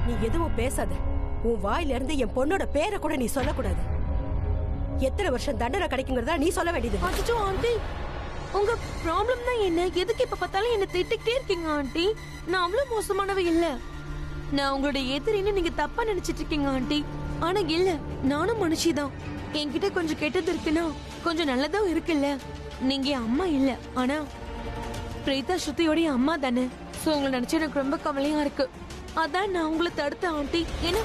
நீ எதுவும் பேசாத. உன் வாயில இருந்து என் பொண்ணோட பேரை கூட நீ சொல்லக்கூடாது. எத்தனை வருஷம் தண்டனை கிடைக்குங்கிறதா நீ சொல்ல வேண்டியது. அச்சோ ஆண்டி, உங்க ப்ராப்ளம் தான் என்ன? எதுக்கு இப்ப பார்த்தாலும் என்ன திட்டிக்கிட்டே இருக்கீங்க ஆண்டி? நான் அவ்வளவு மோசமானவ இல்ல. நான் உங்களுடைய எதிரின்னு நீங்க தப்பா நினைச்சிட்டு இருக்கீங்க ஆண்டி. ஆனா இல்ல, நானும் மனுஷிதான். என்கிட்ட கொஞ்சம் கெட்டது இருக்குன்னா கொஞ்சம் நல்லதும் இருக்குல்ல. நீங்க என் அம்மா இல்ல, ஆனா பிரீதா ஸ்ருதியோடைய அம்மா தானே. சோ உங்களை நினைச்சு எனக்கு ரொம்ப கவலையா இருக்கு. அதான் நான் உங்களை தடுத்த ஆண்டி. ஏன்னா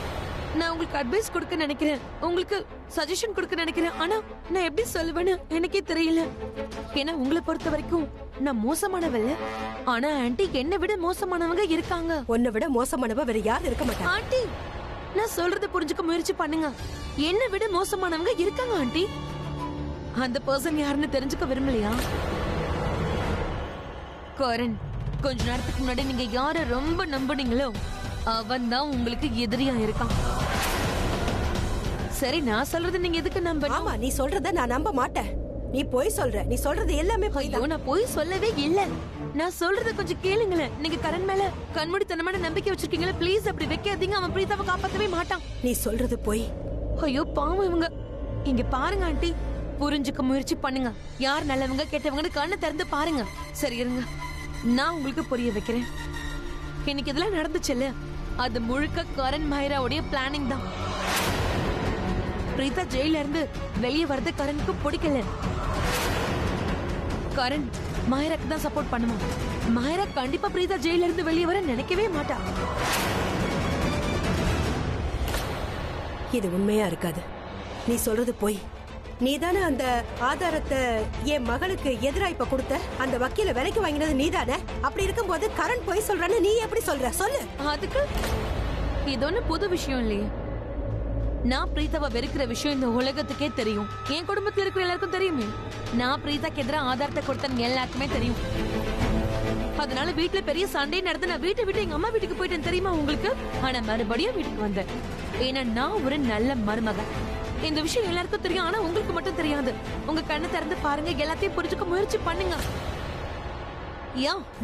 நான் உங்களுக்கு அட்வைஸ் கொடுக்க நினைக்கிறேன், உங்களுக்கு சஜஷன் கொடுக்க நினைக்கிறேன். ஆனா நான் எப்படி சொல்லுவேன்னு எனக்கே தெரியல. ஏன்னா உங்களை பொறுத்த வரைக்கும் நான் மோசமானவல்ல, ஆனா ஆண்டி என்னை விட மோசமானவங்க இருக்காங்க. உன்னை விட மோசமானவ வேற யாரும் இருக்க மாட்டாங்க. ஆண்டி, நான் சொல்றத புரிஞ்சுக்க முயற்சி பண்ணுங்க. என்னை விட மோசமானவங்க இருக்காங்க ஆண்டி. அந்த பர்சன் யாருன்னு தெரிஞ்சுக்க விரும்பலையா? கரண், கொஞ்ச நேரத்துக்கு முன்னாடி நீங்க யார ரொம்ப நம்புனீங்களோ அவன் தான் உங்களுக்கு எதிரியா இருக்கான். சரி, நான் சொல்றது நீங்க எதுக்கு நம்பணும்? ஆமா, நீ சொல்றத நான் நம்ப மாட்டேன். நீ போய் சொல்ற. நீ சொல்றது எல்லாமே போய் தான். நான் போய் சொல்லவே இல்ல. நான் சொல்றத கொஞ்சம் கேளுங்களேன். நீங்க கரண் மேல கண்மூடித்தனமான நம்பிக்கை வச்சிருக்கீங்களா? ப்ளீஸ் அப்படி வைக்காதீங்க. அவன் பிரீதாவை காப்பாத்தவே மாட்டான். நீ சொல்றது போய். ஐயோ பாவம் இவங்க. இங்க பாருங்க ஆண்டி, புரிஞ்சுக்க முயற்சி பண்ணுங்க. யார் நல்லவங்க கெட்டவங்கன்னு கண்ணை திறந்து பாருங்க. சரி இருங்க, நான் உங்களுக்கு புரிய வைக்கிறேன். இன்னைக்கு இதெல்லாம் நடந்துச்சுல்ல, அது முழுக்க கரண் மாயராவுடைய பிளானிங் தான். பிரீதா ஜெயில இருந்து வெளியே வரது கரனுக்கு பிடிக்கல. கரண் மாயராக்கு தான் சப்போர்ட் பண்ணுவான். மாயரா கண்டிப்பா பிரீதா ஜெயில இருந்து வெளியே வர நினைக்கவே மாட்டா. இது உண்மையா இருக்காது. நீ சொல்றது போய். நீதானே அந்த ஆதாரத்தை என் மகளுக்கு எதிரா இப்ப கொடுத்த அந்த வக்கீல விலைக்கு வாங்கினது நீதானே? அப்படி இருக்கும்போது கரண் போய் சொல்றன்னு நீ எப்படி சொல்ற? சொல்லு. அதுக்கு இது ஒண்ணு புது விஷயம் இல்லையே. நான் பிரீதாவை வெறுக்கிற விஷயம் இந்த உலகத்துக்கே தெரியும். என் குடும்பத்துல இருக்கிற எல்லாருக்கும் தெரியுமே. நான் பிரீதாக்கு எதிராக ஆதாரத்தை கொடுத்தேன்னு எல்லாருக்குமே தெரியும். அதனால வீட்டுல பெரிய சண்டை நடந்து நான் வீட்டை விட்டு எங்க அம்மா வீட்டுக்கு போயிட்டேன், தெரியுமா உங்களுக்கு? ஆனா மறுபடியும் வீட்டுக்கு வந்தேன். ஏன்னா நான் ஒரு நல்ல மருமகன். இந்த விஷயம் எல்லாருக்கும் தெரியும், ஆனா உங்களுக்கு மட்டும் தெரியாது. உங்க கண்ணை திறந்து பாருங்க, எல்லாத்தையும் புரிஞ்சுக்க முயற்சி பண்ணுங்க.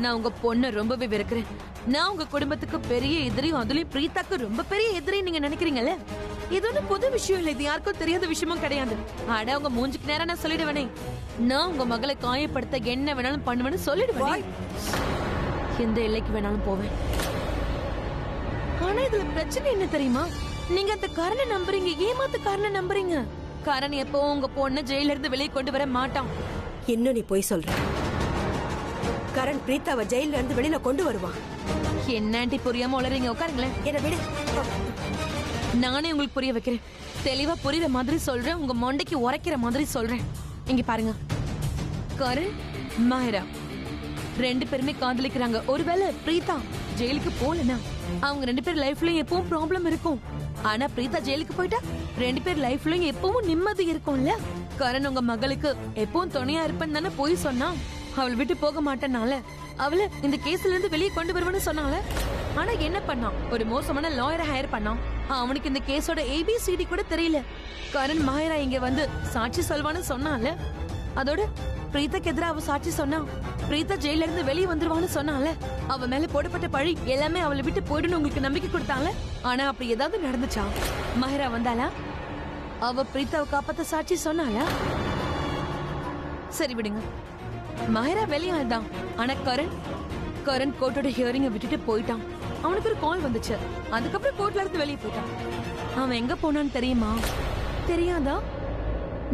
நான் உங்க பொண்ணை ரொம்பவே வெறுக்கிறேன். நான் உங்க குடும்பத்துக்கு பெரிய எதிரியும், அதுலயும் பிரீதாக்கு ரொம்ப பெரிய எதிரி நீங்க நினைக்கிறீங்கல்ல. இது ஒண்ணு புது விஷயம் இல்ல, இது யாருக்கும் தெரியாத விஷயமும் கிடையாது. ஆனா உங்க மூஞ்சுக்கு நேரம் நான் சொல்லிடுவேனே, நான் உங்க மகளை காயப்படுத்த என்ன வேணாலும் பண்ணுவேன்னு சொல்லிடுவேன். எந்த எல்லைக்கு வேணாலும் போவேன். ஆனா இதுல பிரச்சனை என்ன தெரியுமா? நீங்க அந்த கரணை நம்புறீங்க, ஏமாத்த கரணை நம்புறீங்க. கரண் எப்போ உங்க பொண்ணை ஜெயில இருந்து வெளியே கொண்டு வர மாட்டான். இன்னும் நீ போய் சொல்ற. கரண் பிரீதாவை ஜெயில இருந்து வெளியில கொண்டு வருவான். என்ன ஆண்டி புரியாம உளறீங்க? உட்காருங்களேன். என்ன விடு, நானே உங்களுக்கு புரிய வைக்கிறேன். தெளிவா புரியுற மாதிரி சொல்றேன், உங்க மொண்டைக்கு உரைக்கிற மாதிரி சொல்றேன். இங்க பாருங்க, கரண் மாயரா ரெண்டு பேருமே காதலிக்கிறாங்க. ஒருவேளை பிரீதா ஜெயிலுக்கு போலனா அவங்க ரெண்டு பேர் லைஃப்லயும் எப்பவும் ப்ராப்ளம் இருக்கும். ஆனா பிரீதா ஜெயிலுக்கு போயிட்டா ரெண்டு பேர் லைஃப்லயும் எப்பவும் நிம்மதி இருக்கும்ல. கரண் உங்க மகளுக்கு எப்பவும் துணையா இருப்பேன்னு தானே போய் சொன்னா. அவள் விட்டு போக மாட்டேனால அவளை இந்த கேஸ்ல இருந்து வெளியே கொண்டு வருவேன்னு சொன்னால. ஆனா என்ன பண்ணான்? ஒரு மோசமான லாயரை ஹையர் பண்ணான். அவனுக்கு இந்த கேஸோட ABCD கூட தெரியல. கரண் மாயரா இங்க வந்து சாட்சி சொல்வான்னு சொன்னால. அதோட பிரீதாக்கு எதிராக அவ சாட்சி சொன்னா பிரீதா ஜெயில இருந்து வெளியே வந்துருவான்னு சொன்னால. அவ மேல போடப்பட்ட பழி எல்லாமே அவளை விட்டு போயிடுன்னு உங்களுக்கு நம்பிக்கை கொடுத்தால. ஆனா அப்படி ஏதாவது நடந்துச்சா? மாயரா வந்தாளா? அவ பிரீதாவை காப்பாத்த சாட்சி சொன்னாளா? சரி விடுங்க, மாயரா வெளியாள் தான். ஆனா கரண் கோர்ட்டோட ஹியரிங்க விட்டுட்டு போயிட்டான். அவனுக்கு ஒரு கால் வந்துச்சு. அதுக்கப்புறம் கோர்ட்ல இருந்து வெளியே போயிட்டான். அவன் எங்க போனான்னு தெரியுமா? தெரியாதா?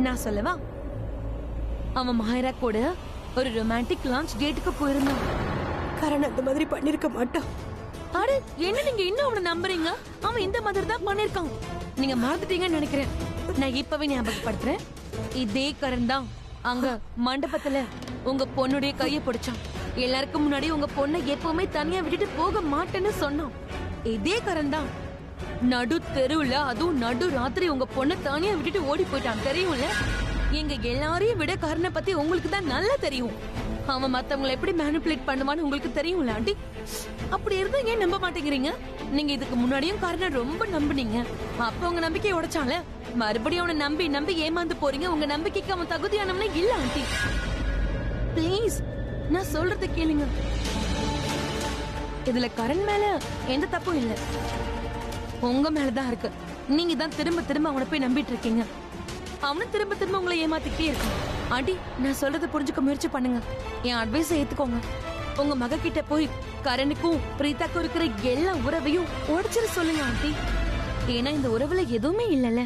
நான் சொல்லவா? அவன் மாயரா கூட ஒரு ரொமான்டிக் லான்ச் டேட்டுக்கு போயிருந்தான். கரண் அந்த மாதிரி பண்ணிருக்க மாட்டான். அட என்ன நீங்க இன்னும் அவனை நம்புறீங்க? அவன் இந்த மாதிரி தான் பண்ணிருக்கான். நீங்க மறந்துட்டீங்கன்னு நினைக்கிறேன். நான் இப்பவே ஞாபகப்படுத்துறேன். இதே கரண் தான் அங்க மண்டபத்துல உங்க பொண்ணுடைய கைய பிடிச்சான். எல்லாருக்கும் முன்னாடி உங்க பொண்ணை எப்பவுமே தனியா விட்டுட்டு போக மாட்டேன்னு சொன்னான். இதே கரண் தான் நடு தெருவுல, அதுவும் நடு ராத்திரி உங்க பொண்ணை தனியா விட்டுட்டு ஓடி போயிட்டான், தெரியும்ல? எங்க எல்லாரையும் விட கரணை பத்தி உங்களுக்கு தான் நல்லா தெரியும். அவன் மத்தவங்களை எப்படி மேனிபுலேட் பண்ணுவான்னு உங்களுக்கு தெரியும்ல ஆண்டி. அப்படி இருந்தா ஏன் நம்ப மாட்டேங்கிறீங்க? நீங்க இதுக்கு முன்னாடியும் காரண ரொம்ப நம்புனீங்க. அப்ப உங்க நம்பிக்கையை உடைச்சால. மறுபடியும் அவனை நம்பி நம்பி ஏமாந்து போறீங்க. உங்க நம்பிக்கைக்கு அவன் தகுதியானவனே இல்ல ஆண்டி. ப்ளீஸ் நான் சொல்றத கேளுங்க. இதுல கரண் மேல எந்த தப்பும் இல்ல. உங்க மேலதான் இருக்கு. நீங்க தான் திரும்ப திரும்ப அவனை போய் நம்பிட்டு இருக்கீங்க. அவனும் திரும்ப திரும்ப உங்களை ஏமாத்திக்கிட்டே இருக்கான். ஆண்டி, நான் சொல்றதை புரிஞ்சுக்க முயற்சி பண்ணுங்க. என் அட்வைஸை ஏத்துக்கோங்க. உங்க மக கிட்ட போய் கரனுக்கும் பிரீதாக்கும் இருக்கிற எல்லா உறவையும் உடைச்சிட சொல்லுங்க ஆண்டி. ஏன்னா இந்த உறவுல எதுவுமே இல்லைல்ல.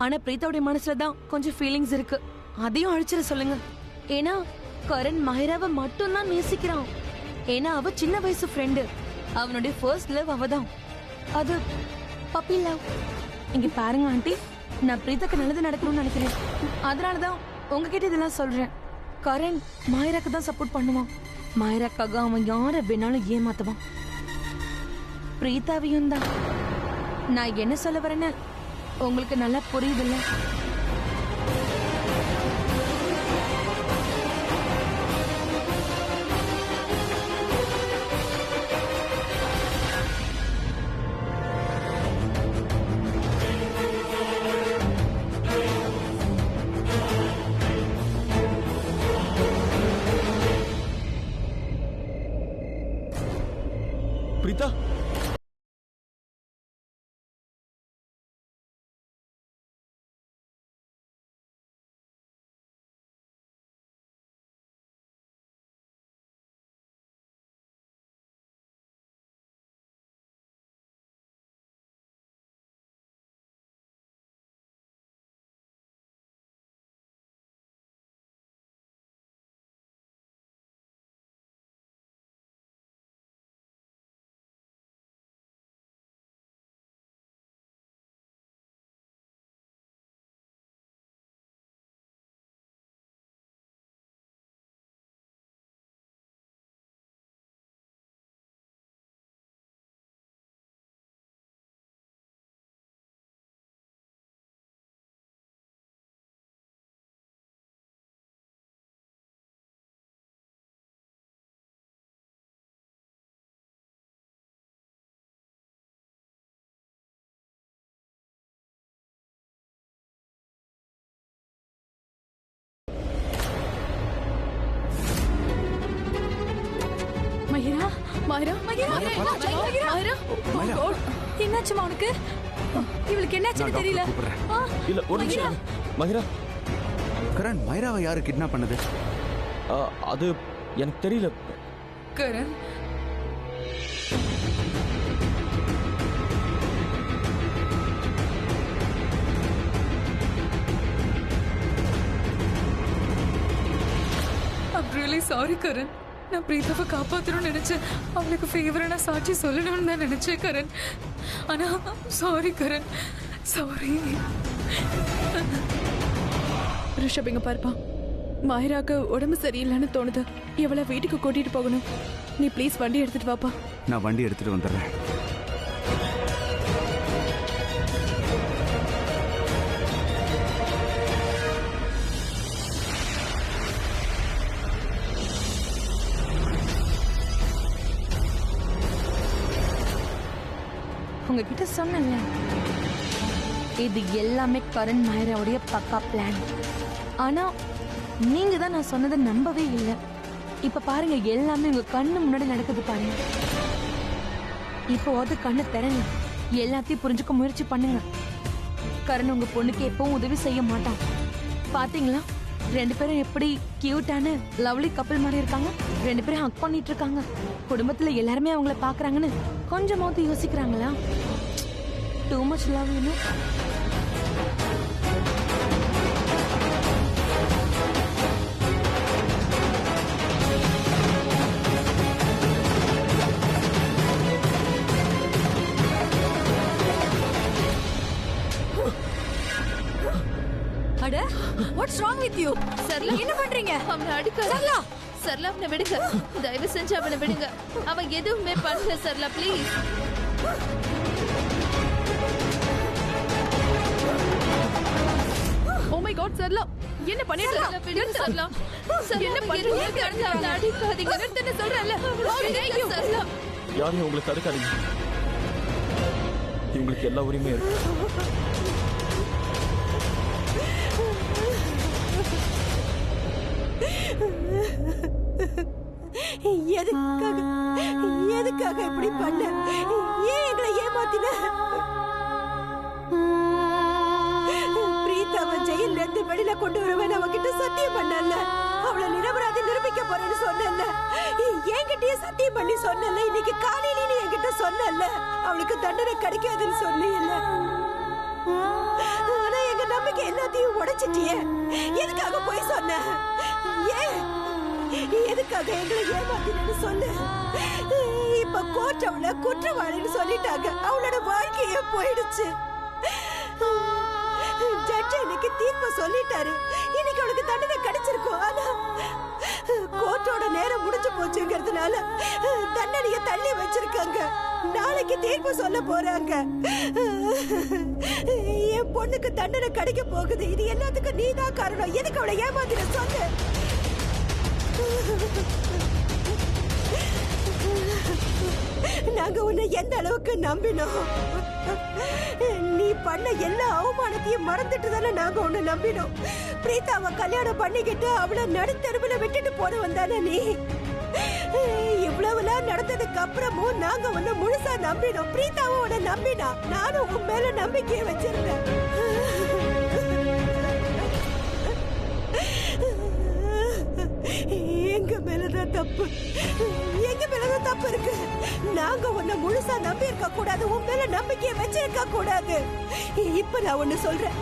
ஆனா பிரீதாவுடைய மனசுலதான் கொஞ்சம் ஃபீலிங்ஸ் இருக்கு. அதையும் அழிச்சிட சொல்லுங்க. ஏன்னா கரண் மாயிராவை மட்டும்தான் நேசிக்கிறான். ஏன்னா அவ சின்ன வயசு ஃப்ரெண்டு. அவனுடைய ஃபர்ஸ்ட் லவ் அவதான். அது பப்பி லவ். இங்க பாருங்க ஆண்டி, நான் பிரீதாக்கு நல்லது நடக்கணும்னு நினைக்கிறேன். அதனாலதான் உங்ககிட்ட இதெல்லாம் சொல்றேன். கரண் மாயிராக்கு தான் சப்போர்ட் பண்ணுவான். மாயிராக்காக அவன் யார வேணாலும் ஏமாத்துவான். பிரீதாவையும் தான். நான் என்ன சொல்ல வரேன்னு உங்களுக்கு நல்லா புரியுதுல்ல? பிரீதா, மகிரா, மகிரா, மகிரா, மகிரா, மகிரா. என்னாச்சுமா உனக்கு? இவளுக்கு என்னாச்சுன்னு தெரியல. இல்ல ஒரு நிமிஷம். மகிரா, கரண், மைராவை யாரு கிட்னாப் பண்ணது? அது எனக்கு தெரியல. Karan, I'm really sorry Karan. நான் பிரீதாவை காப்பாத்தணும்னு நினைச்சேன். அவளுக்கு ஃபேவரான சாட்சி சொல்லணும்னு தான் நினைச்சேன் கரண். ஆனா சாரி கரண், சாரி. ரிஷப் இங்க பாருப்பா, மாயிராக்கு உடம்பு சரியில்லைன்னு தோணுது. இவளை வீட்டுக்கு கூட்டிட்டு போகணும். நீ ப்ளீஸ் வண்டி எடுத்துட்டு வாப்பா. நான் வண்டி எடுத்துட்டு வந்துடுறேன். உங்ககிட்ட சொன்னேன்ல, இது எல்லாமே கரண் மாயிராவுடைய பக்கா பிளான். ஆனா நீங்க தான் நான் சொன்னதை நம்பவே இல்லை. இப்ப பாருங்க, எல்லாமே உங்க கண்ணு முன்னாடி நடக்குது பாருங்க. இப்போ கண்ணை திறங்க, எல்லாத்தையும் புரிஞ்சுக்க முயற்சி பண்ணுங்க. கரண் உங்க பொண்ணுக்கு எப்பவும் உதவி செய்ய மாட்டான். பாத்தீங்களா, ரெண்டு பேரும் எப்படி கியூட்டான லவ்லி கப்பல் மாதிரி இருக்காங்க. ரெண்டு பேரும் ஹக் பண்ணிட்டு இருக்காங்க. குடும்பத்துல எல்லாருமே அவங்கள பாக்குறாங்கன்னு கொஞ்சமாவது யோசிக்கிறாங்களா? Too much love, you know. அட, what's wrong with you? Sarala, என்ன பண்றீங்க? அவனை அடிக்காத. சரளா, சரளா, அவனை விடுங்க. தயவு செஞ்சு அவனை விடுங்க. அவன் எதுவுமே பண்ணல Sarala, please. Oh my god Sarala, என்ன பண்ணிட்டு சரளா, இருக்க? விடுங்க சரளா. சரளா, என்ன அவன் பண்றீங்க? எதுவுமே பண்ணல. அவனை அடிக்காதீங்க. நிறுத்துன்னு சொல்றேன்ல. விடுங்க சரளா. யாரையும் உங்களை தடுக்காதீங்க. இவங்களுக்கு எல்லா உரிமையும் இருக்கு. எதுக்காக எதுக்காக இப்படி பண்ண? ஏன் எங்களை ஏமாத்தின? என்கிட்டயே சத்தியம் பண்ணி சொன்னல, இன்னைக்கு காலையில நீ என்கிட்ட சொன்னல அவளுக்கு தண்டனை கிடைக்காதுன்னு சொன்னீல்ல. ஆனா எங்க நம்பிக்கை எல்லாத்தையும் உடைச்சிட்டியே. எதுக்காக போய் சொன்ன? ஏன் எதுக்காக எங்களை ஏமாத்தினு சொல்லு. இப்ப கோர்ட் அவளை குற்றவாளின்னு சொல்லிட்டாங்க. அவளோட வாழ்க்கையே போயிடுச்சு. ஜட்ஜ் இன்னைக்கு தீர்ப்பு சொல்லிட்டாரு. இன்னைக்கு அவளுக்கு தண்டனை கிடைச்சிருக்கும். ஆனா கோர்ட்டோட நேரம் முடிஞ்சு போச்சுங்கிறதுனால தண்டனையை தள்ளி வச்சிருக்காங்க. நாளைக்கு தீர்ப்பு சொல்ல போறாங்க. என் பொண்ணுக்கு தண்டனை கிடைக்க போகுது. இது எல்லாத்துக்கும் நீதான் காரணம். எதுக்கு அவளை ஏமாத்தின சொல்லு. நாங்க உன்னை எந்த அளவுக்கு நம்பினோம். நீ பண்ண எல்லா அவமானத்தையும் மறந்துட்டு தானே நாங்க உன்னை நம்பினோம். பிரீதாவை கல்யாணம் பண்ணிக்கிட்டு அவளை நடுத்தெருவுல விட்டுட்டு போனவன் தானே நீ. இவ்வளவுலாம் நடந்ததுக்கு அப்புறமும் நாங்க உன்னை முழுசா நம்பினோம். பிரீதாவும் உன்னை நம்பினா. நானும் உன் மேல நம்பிக்கையை வச்சிருந்தேன். எங்க மேலதான் தப்பு. எங்க மேலதான் தப்பு இருக்கு. நாங்க உன்னை முழுசா நம்பி இருக்க கூடாது. உன் மேல நம்பிக்கையை வச்சிருக்க கூடாது. இப்ப நான் ஒண்ணு சொல்றேன்.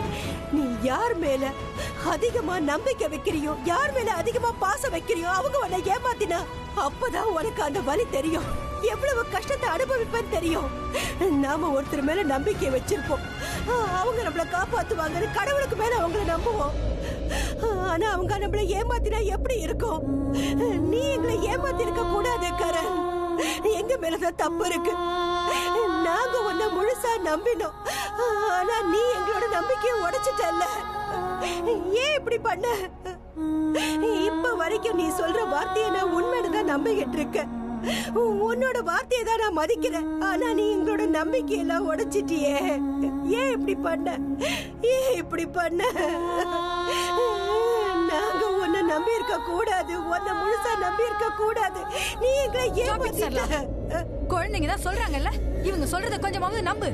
நீ யார் மேல அதிகமா நம்பிக்கை வைக்கிறியோ, யார் மேல அதிகமா பாசம் வைக்கிறியோ, அவங்க உன்னை ஏமாத்தினா அப்பதான் உனக்கு அந்த வலி தெரியும். எவ்வளவு கஷ்டத்தை அனுபவிப்பேன்னு தெரியும். நாம ஒருத்தர் மேல நம்பிக்கை வச்சிருப்போம். அவங்க நம்மள காப்பாத்துவாங்கன்னு கடவுளுக்கு மேல அவங்கள நம்புவோம். ஆனா அவங்க நம்மள ஏமாத்தினா எப்படி இருக்கும்? நீ எங்களை ஏமாத்தி இருக்க கூடாது கரண். எங்க மேலதான் தப்பு இருக்கு. நாங்க உன்னை முழுசா நம்பினோம். ஆனா நீ எங்களோட நம்பிக்கையை உடைச்சிட்டல்ல. ஏன் இப்படி பண்ண? இப்ப வரைக்கும் நீ சொல்ற வார்த்தையை நான் உண்மைதான் நம்பிக்கிட்டு இருக்கேன். உன்னோட வார்த்தையை தான் நான் மதிக்கிறேன். ஆனா நீ எங்களோட நம்பிக்கையெல்லாம் உடைச்சிட்டியே. ஏன் இப்படி பண்ண? ஏன் இப்படி பண்ண? நாங்க உன்னை நம்பி இருக்க கூடாது. உன்னை முழுசா நம்பி இருக்க கூடாது. நீ எங்களை ஏமாத்திட்ட. குழந்தைங்க தான் சொல்றாங்கல்ல, இவங்க சொல்றத கொஞ்சமாவது நம்பு.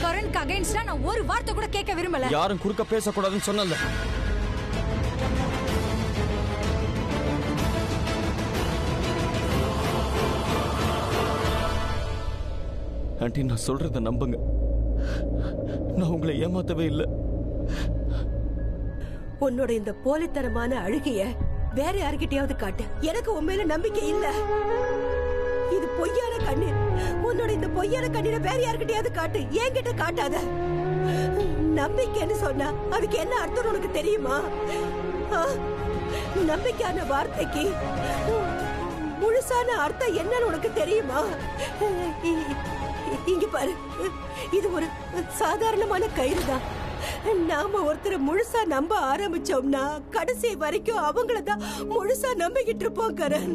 கரண்ட்க்கு அகைன்ஸ்டா நான் ஒரு வார்த்தை கூட கேட்க விரும்பல. யாரும் குறுக்க பேசக்கூடாதுன்னு சொன்னல. ஆண்டி, நான் சொல்றத நம்புங்க. நான் உங்களை ஏமாத்தவே இல்லை. உன்னோட இந்த போலித்தனமான அழுகைய வேற யார்கிட்டயாவது காட்டு. எனக்கு உன் மேல நம்பிக்கை இல்ல. இது பொய்யான கண்ணீர். உன்னோட இந்த பொய்யான கண்ணீரை வேற யார்கிட்டயாவது காட்டு. என்கிட்ட காட்டாத. நம்பிக்கைன்னு சொன்னா அதுக்கு என்ன அர்த்தம் உனக்கு தெரியுமா? நம்பிக்கையான வார்த்தைக்கு முழுசான அர்த்தம் என்னன்னு உனக்கு தெரியுமா? இங்க பாரு, இது ஒரு சாதாரணமான கயிறு தான். நாம ஒருத்தரை முழுசா நம்ப ஆரம்பிச்சோம்னா கடைசி வரைக்கும் அவங்களதான் முழுசா நம்பிக்கிட்டு இருப்போம் கரண்.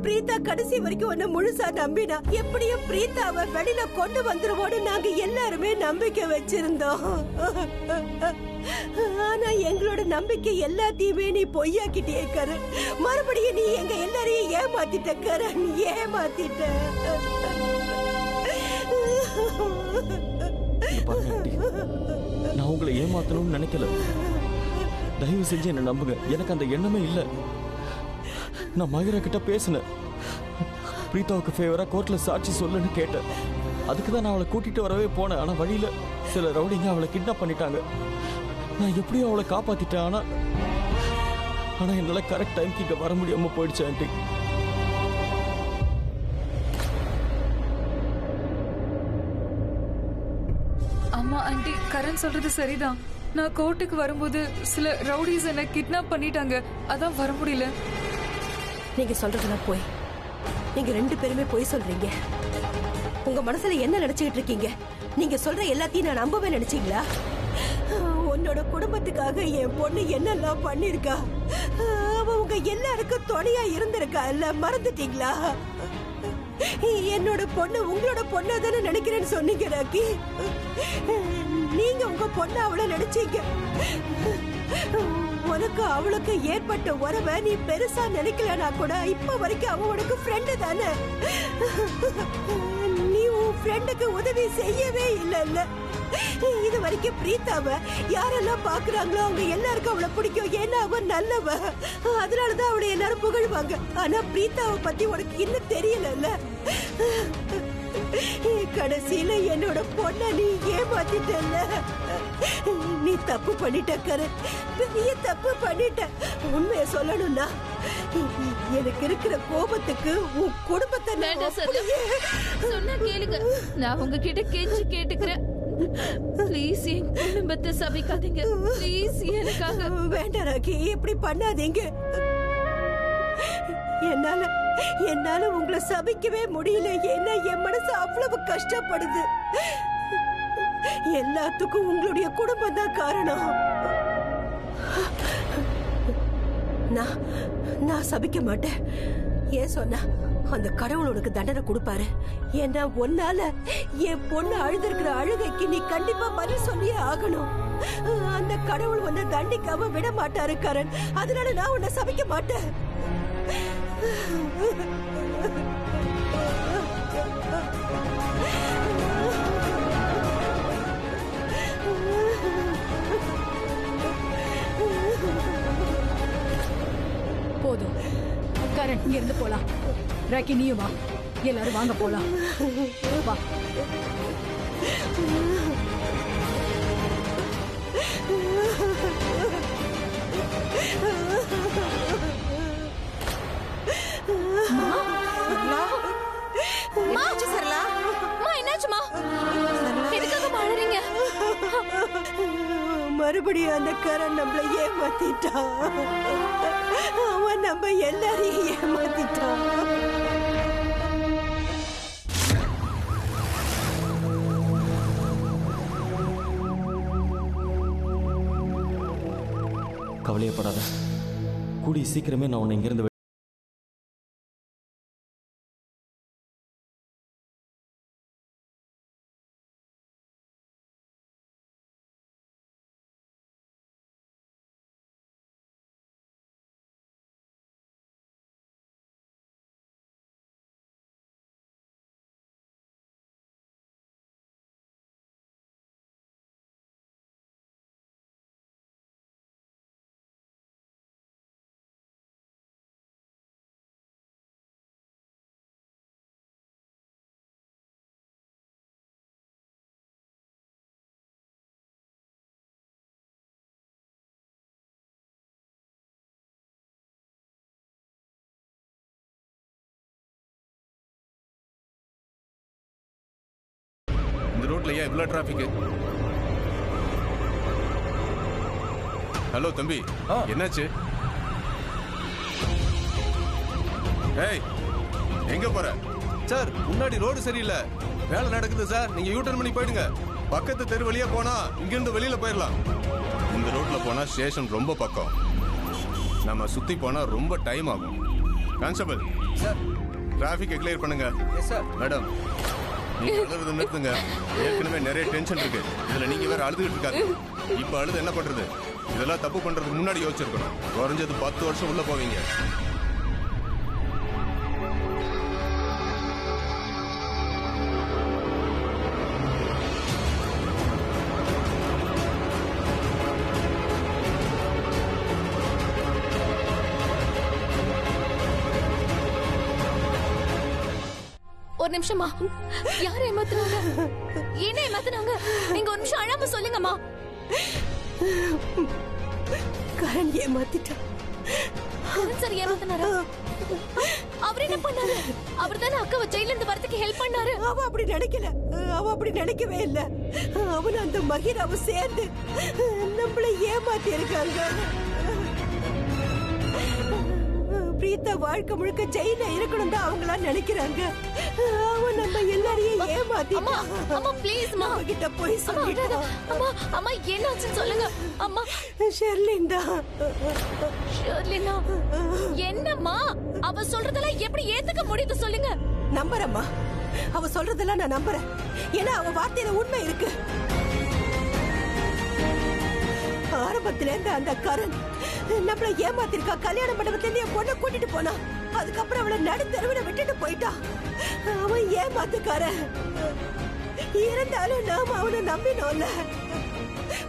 பிரீதா கடைசி வரைக்கும் உன்னை முழுசா நம்பினா எப்படியும் பிரீதாவை வெளியில கொண்டு வந்துருவோன்னு நாங்க எல்லாருமே நம்பிக்கை வச்சிருந்தோம். ஆனா எங்களோட நம்பிக்கை எல்லாத்தையுமே நீ பொய்யாக்கிட்டே கரண். மறுபடியும் நீ எங்க எல்லாரையும் ஏமாத்திட்ட கரண், ஏமாத்திட்ட. நான் உங்களை ஏமாத்தணும்னு நினைக்கல. தயவு செஞ்சு என்ன நம்புங்க. எனக்கு அந்த எண்ணமே இல்லை. நான் மகிரா கிட்ட பேசினேன். பிரீதாவுக்கு ஃபேவரா கோர்ட்ல சாட்சி சொல்லுன்னு கேட்டேன். அதுக்கு தான் நான் அவளை கூட்டிட்டு வரவே போனேன். ஆனா வழியில சில ரவுடிங்க அவளை கிட்னாப் பண்ணிட்டாங்க. நான் எப்படியும் அவளை காப்பாத்திட்டேன். ஆனா என்னால கரெக்ட் டைம்க்கு இங்க வர முடியாம போயிடுச்சு ஆண்டி. அம்மா, ஆண்டி, கரண் சொல்றது சரிதான். நான் கோர்ட்டுக்கு வரும்போது சில ரவுடிஸ் என்ன கிட்னாப் பண்ணிட்டாங்க. அதான் வர முடியல. நீங்க சொல்றதுலாம் போய். நீங்க ரெண்டு பேருமே போய் சொல்றீங்க. உங்க மனசுல என்ன நினைச்சுக்கிட்டு இருக்கீங்க? நீங்க சொல்ற எல்லாத்தையும் நான் நம்பவே நினைச்சீங்களா? உன்னோட குடும்பத்துக்காக என் பொண்ணு என்னெல்லாம் பண்ணிருக்கா. அவ உங்க எல்லாருக்கும் துணையா இருந்திருக்கா இல்ல, மறந்துட்டீங்களா? என்னோட பொண்ணு உங்களோட பொண்ணா தானே நினைக்கிறேன்னு சொன்னீங்க ராக்கி. நீங்க உங்க பொண்ணு அவளை நினைச்சீங்க. உனக்கு அவளுக்கு ஏற்பட்ட உறவை நீ பெருசா நினைக்கலனா கூட இப்ப வரைக்கும் அவ உனக்கு ஃப்ரெண்டு தானே. நீ உன் ஃப்ரெண்ட் பொண்ணுக்கு உதவி செய்யவே இல்லைல்ல. இது வரைக்கும் பிரீத்தாவ யாரெல்லாம் பாக்குறாங்களோ அவங்க எல்லாருக்கும் அவளை பிடிக்கும். ஏன்னா அவ நல்லவ, அதனாலதான் அவளை எல்லாரும் புகழ்வாங்க. ஆனா பிரீத்தாவை பத்தி உனக்கு இன்னும் தெரியல. கடைசியில என்னோட பொண்ண நீ ஏமாத்திட்டல்ல. நீ தப்பு பண்ணிட்ட கரண், பெரிய தப்பு பண்ணிட்ட. உண்மைய சொல்லணும்னா எனக்கு இருக்கிற கோபத்துக்கு உன் குடும்பத்தை வேண்டாம் சத்யா, சொன்னா கேளுங்க. நான் உங்ககிட்ட கெஞ்சி கேட்டுக்கிறேன். ப்ளீஸ் என் குடும்பத்தை சபிக்காதீங்க. ப்ளீஸ் எனக்காக. வேண்டாம் ராக்கி, இப்படி பண்ணாதீங்க. என்னால உங்களை சபிக்கவே முடியல. ஏன்னா என் மனசு அவ்வளவு கஷ்டப்படுது. எல்லாத்துக்கும் உங்களுடைய குடும்பம் தான் காரணம். நான் சபிக்க மாட்டேன். ஏன் சொன்னா அந்த கடவுள் உனக்கு தண்டனை கொடுப்பாரு. ஏன்னா ஒன்னால என் பொண்ணு அழுதிருக்கிற அழுகைக்கு நீ கண்டிப்பா பதில் சொல்லியே ஆகணும். அந்த கடவுள் உன்னை தண்டிக்காம விட மாட்டாரு கரண். அதனால நான் உன்னை சபிக்க மாட்டேன். போதும் கரண், இங்க இருந்து போலாம். ராக்கி நீயும் வா, எல்லாரும் வாங்க போலாம். வா. மறுபடியும் அந்த கரண் நம்மள ஏமாத்திட்டான். அவன் நம்ம எல்லாரையும் ஏமாத்திட்டான். கவலையப்படாத, கூடிய சீக்கிரமே நான் உன்னை இங்கிருந்து ரோட்ல ஏன் இவ்வளவு டிராபிக்? ஹலோ தம்பி, என்னாச்சு? ஏய், எங்க போற? சார், முன்னாடி ரோடு சரியில்லை, வேலை நடக்குது சார். நீங்க யூட்டர்ன் பண்ணி போயிடுங்க. பக்கத்து தெரு வழியா போனா இங்க இருந்து வெளியில போயிடலாம். இந்த ரோட்ல போனா ஸ்டேஷன் ரொம்ப பக்கம். நம்ம சுத்தி போனா ரொம்ப டைம் ஆகும். கான்ஸ்டபிள் சார், டிராபிக்கை கிளியர் பண்ணுங்க. Yes sir. மேடம், நீங்க அழுறது நிறுத்துங்க. ஏற்கனவே நிறைய டென்ஷன் இருக்கு, இதுல நீங்க வேற அழுதுகிட்டு இருக்காங்க. இப்ப அழுது என்ன பண்றது? இதெல்லாம் தப்பு பண்றதுக்கு முன்னாடி யோசிச்சிருக்கணும். குறைஞ்சது 10 வருஷம் உள்ள போவீங்க. ஒரு நிமிஷமா, யாரை ஏமாத்துனாங்க? என்ன ஏமாத்துனாங்க? நீங்க ஒரு நிமிஷம் அழாம சொல்லுங்கம்மா. கரண் ஏமாத்திட்டான். கரண் சார் ஏமாத்தினாரா? அவர் என்ன பண்ணாரு? அவர் தானே அக்காவை ஜெயில இருந்து வரதுக்கு ஹெல்ப் பண்ணாரு. அவ அப்படி நினைக்கல, அவ அப்படி நினைக்கவே இல்ல. அவன் அந்த மகிராவை சேர்ந்து நம்மளை ஏமாத்தி இருக்காங்க. பிரீத்தா வாழ்க்கை முழுக்க ஜெயில இருக்கணும் தான் அவங்களா நினைக்கிறாங்க. அவன் நம்ம எல்லாரையும் ஏமாத்திட்டான். அம்மா ப்ளீஸ் மா, கிட்ட போய் சொல்லிட்டா. அம்மா அம்மா என்னாச்சுன்னு சொல்லுங்க. அம்மா ஷெர்லின் தான். ஷெர்லினா என்னம்மா? அவ சொல்றதெல்லாம் எப்படி ஏத்துக்க முடியுது சொல்லுங்க. நம்புறேம்மா, அவ சொல்றதெல்லாம் நான் நம்புறேன். ஏன்னா அவ வார்த்தையில உண்மை இருக்கு. ஆரம்பத்துல இருந்து அந்த கரண் நம்மள ஏமாத்திருக்கா. கல்யாண மண்டபத்துல என் பொண்ணை கூட்டிட்டு போனா, அதுக்கப்புறம் அவளை நடு தெருவுல விட்டுட்டு போயிட்டா. அவன் ஏமாத்துக்கார. இருந்தாலும் நாம அவனை நம்பினோம்ல.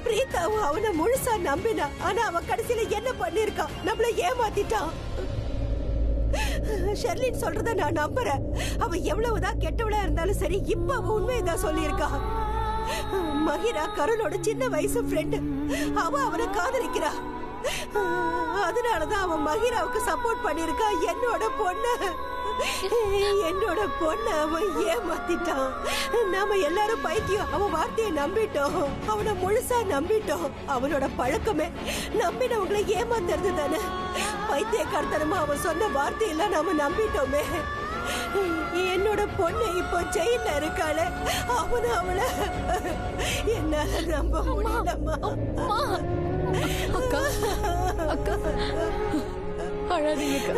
பிரீதாவும் அவனை முழுசா நம்பினா. ஆனா அவன் கடைசியில என்ன பண்ணிருக்கான்? நம்மள ஏமாத்திட்டான். ஷெர்லின் சொல்றத நான் நம்புறேன். அவ எவ்வளவுதான் கெட்டவளா இருந்தாலும் சரி, இப்ப அவ உண்மையதான் சொல்லியிருக்கா. மகிரா கருணோட சின்ன வயசு ஃப்ரெண்டு. அவ அவனை காதலிக்கிறா. அதனாலதான் அவன் மகிராவுக்கு சப்போர்ட் பண்ணிருக்கா. என்னோட பொண்ணு அவன் ஏமாத்திட்டான். நாம எல்லாரும் பைத்தியம். அவன் வார்த்தையை நம்பிட்டோம். அவனை முழுசா நம்பிட்டோம். அவனோட பழக்கமே நம்பினவங்களை ஏமாத்துறது தானே. பைத்தியக்காரத்தனமா அவன் சொன்ன வார்த்தையெல்லாம் நாம நம்பிட்டோமே. என்னோட பொண்ணு இப்போ ஜெயில இருக்காளே, அவளை என்னால நம்ப முடியலம்மா. அக்கா அக்கா அழாதீங்க.